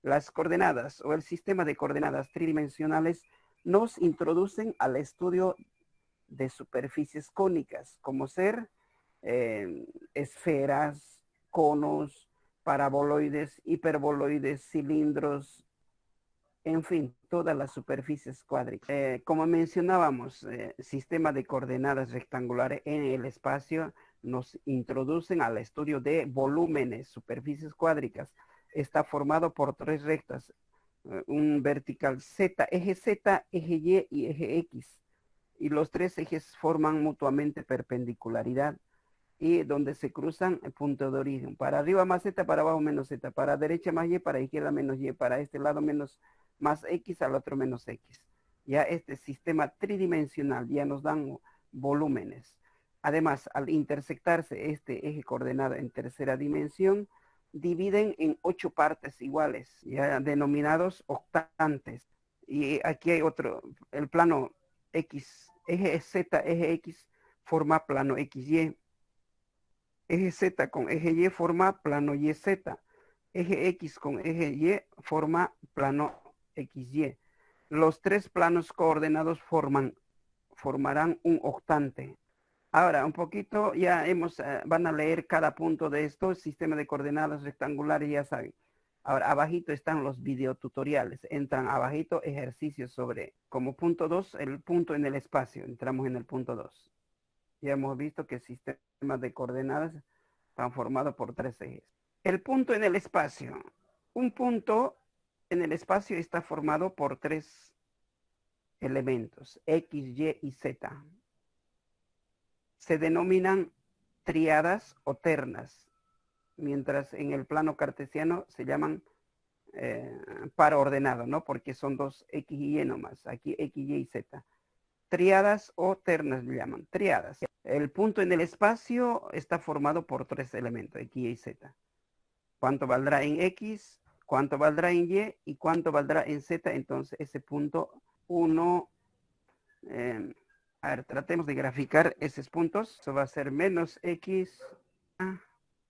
Las coordenadas o el sistema de coordenadas tridimensionales nos introducen al estudio de superficies cónicas, como ser esferas, conos, paraboloides, hiperboloides, cilindros, en fin, todas las superficies cuádricas. Como mencionábamos, sistema de coordenadas rectangulares en el espacio nos introducen al estudio de volúmenes, superficies cuádricas. Está formado por tres rectas, un vertical Z, eje Y y eje X. Y los tres ejes forman mutuamente perpendicularidad y donde se cruzan el punto de origen. Para arriba más Z, para abajo menos Z, para derecha más Y, para izquierda menos Y, para este lado menos más X, al otro menos X. Ya este sistema tridimensional ya nos dan volúmenes. Además, al intersectarse este eje coordenado en tercera dimensión, dividen en 8 partes iguales, ya denominados octantes. Y aquí hay otro, el plano X, eje Z, eje X, forma plano XY. Eje Z con eje Y forma plano YZ. Eje X con eje Y forma plano XY. Los tres planos coordenados formarán un octante. Ahora, un poquito, ya van a leer cada punto de esto, sistema de coordenadas rectangulares, ya saben. Ahora, abajito están los videotutoriales. Entran abajito ejercicios sobre, como punto 2, el punto en el espacio. Entramos en el punto 2. Ya hemos visto que el sistema de coordenadas están formados por tres ejes. El punto en el espacio. Un punto en el espacio está formado por tres elementos, X, Y y Z. Se denominan triadas o ternas, mientras en el plano cartesiano se llaman par ordenado, ¿no? Porque son dos X y Y nomás. Aquí X, Y y Z. Triadas o ternas le llaman, triadas. El punto en el espacio está formado por tres elementos, X, Y, Z. ¿Cuánto valdrá en X? ¿Cuánto valdrá en Y? ¿Y cuánto valdrá en Z? Entonces ese punto 1, a ver, tratemos de graficar esos puntos. Eso va a ser menos X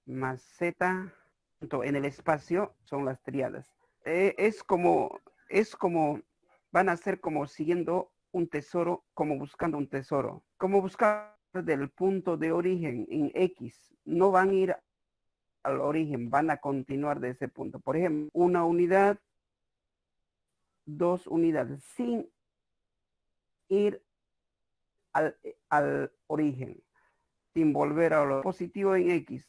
más Z. En el espacio son las triadas. Es como, van a ser como siguiendo un tesoro, como buscando un tesoro, como buscar del punto de origen en X. No van a ir al origen, van a continuar de ese punto. Por ejemplo, una unidad, dos unidades, sin ir al origen, sin volver a lo positivo en X.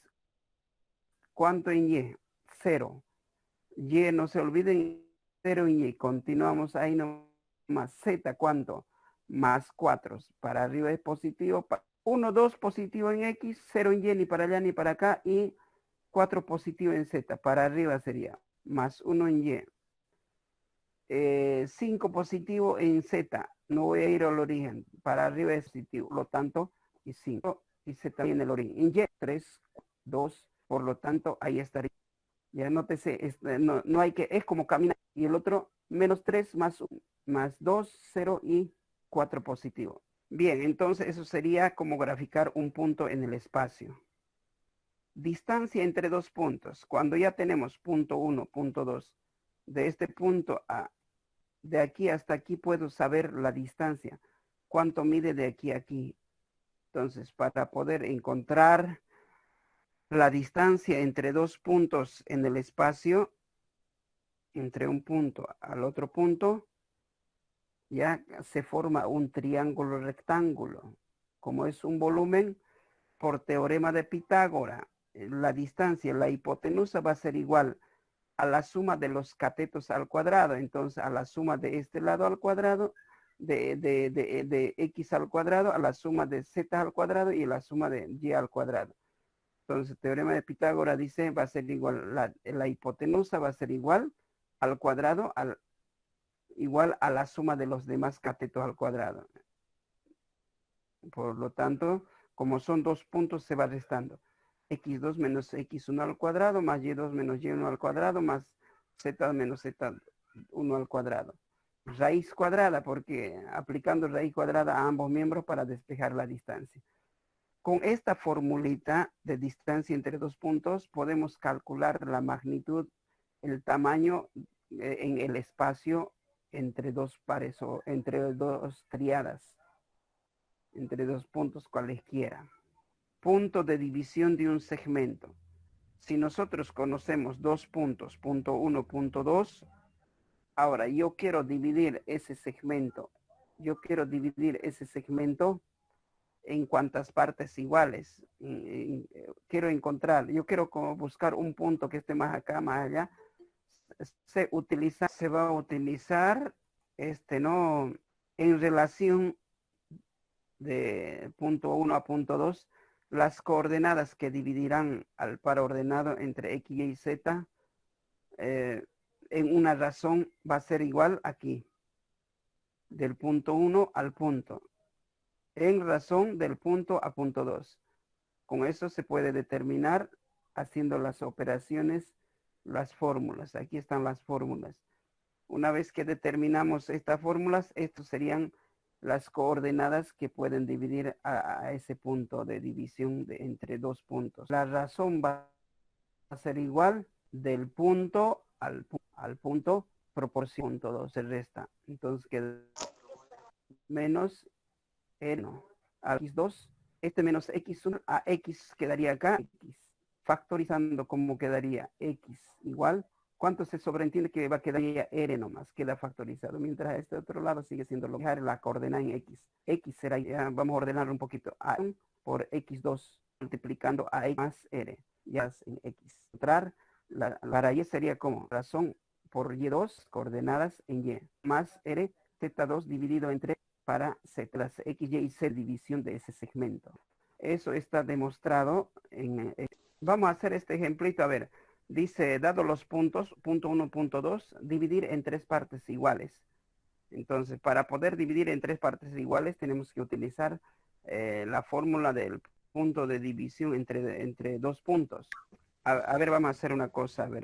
¿Cuánto en Y? Cero. Y, no se olviden, cero en Y. Continuamos ahí nomás. Z, ¿cuánto? Más 4. Para arriba es positivo. 1, 2 positivo en X, 0 en Y, ni para allá ni para acá. Y 4 positivo en Z. Para arriba sería más 1 en Y. 5 positivo en Z. No voy a ir al origen. Para arriba es positivo. Por lo tanto, y 5. Y Z viene el origen. En Y, 3, 2. Por lo tanto, ahí estaría. Ya nótese, no hay que, es como caminar. Y el otro, menos 3 más 2, 0 y 4 positivo. Bien, entonces eso sería como graficar un punto en el espacio. Distancia entre dos puntos. Cuando ya tenemos punto 1, punto 2, de este punto a de aquí hasta aquí puedo saber la distancia. ¿Cuánto mide de aquí a aquí? Entonces, para poder encontrar la distancia entre dos puntos en el espacio, entre un punto al otro punto, ya se forma un triángulo rectángulo. Como es un volumen, por teorema de Pitágoras, la distancia, la hipotenusa va a ser igual a la suma de los catetos al cuadrado. Entonces, a la suma de este lado al cuadrado, de x al cuadrado, a la suma de z al cuadrado y la suma de y al cuadrado. Entonces, teorema de Pitágoras dice, va a ser igual, la hipotenusa va a ser igual al cuadrado, igual a la suma de los demás catetos al cuadrado. Por lo tanto, como son dos puntos, se va restando. X2 menos X1 al cuadrado, más Y2 menos Y1 al cuadrado, más Z menos Z1 al cuadrado. Raíz cuadrada, porque aplicando raíz cuadrada a ambos miembros para despejar la distancia. Con esta formulita de distancia entre dos puntos, podemos calcular la magnitud el tamaño en el espacio entre dos pares o entre dos triadas, entre dos puntos cualesquiera. Punto de división de un segmento. Si nosotros conocemos dos puntos, punto 1, punto 2, ahora yo quiero dividir ese segmento. Yo quiero dividir ese segmento en cuantas partes iguales. Quiero encontrar, yo quiero como buscar un punto que esté más acá, más allá. Se va a utilizar, ¿no? En relación de punto 1 a punto 2, las coordenadas que dividirán al par ordenado entre X, Y y Z en una razón va a ser igual aquí, del punto 1 al punto, en razón del punto a punto 2. Con eso se puede determinar haciendo las operaciones, las fórmulas. Aquí están las fórmulas. Una vez que determinamos estas fórmulas, estos serían las coordenadas que pueden dividir a ese punto de división entre dos puntos. La razón va a ser igual del punto al punto proporción. Punto 2 se resta. Entonces queda menos n a x2. Este menos x1 a x quedaría acá. X. Factorizando, ¿cómo quedaría? X igual. ¿Cuánto se sobreentiende que va a quedar r nomás? Queda factorizado. Mientras este otro lado sigue siendo lo mismo. La coordenada en x. X será, ya vamos a ordenarlo un poquito. A por x2 multiplicando a x más r. Ya es en x. Entrar, para y sería como razón por y2, coordenadas en y, más r, z2 dividido entre para z, las x, y z división de ese segmento. Eso está demostrado en... vamos a hacer este ejemplito, a ver. Dice, dado los puntos, punto 1, punto 2, dividir en tres partes iguales. Entonces, para poder dividir en tres partes iguales, tenemos que utilizar la fórmula del punto de división entre dos puntos. A ver, vamos a hacer una cosa. A ver.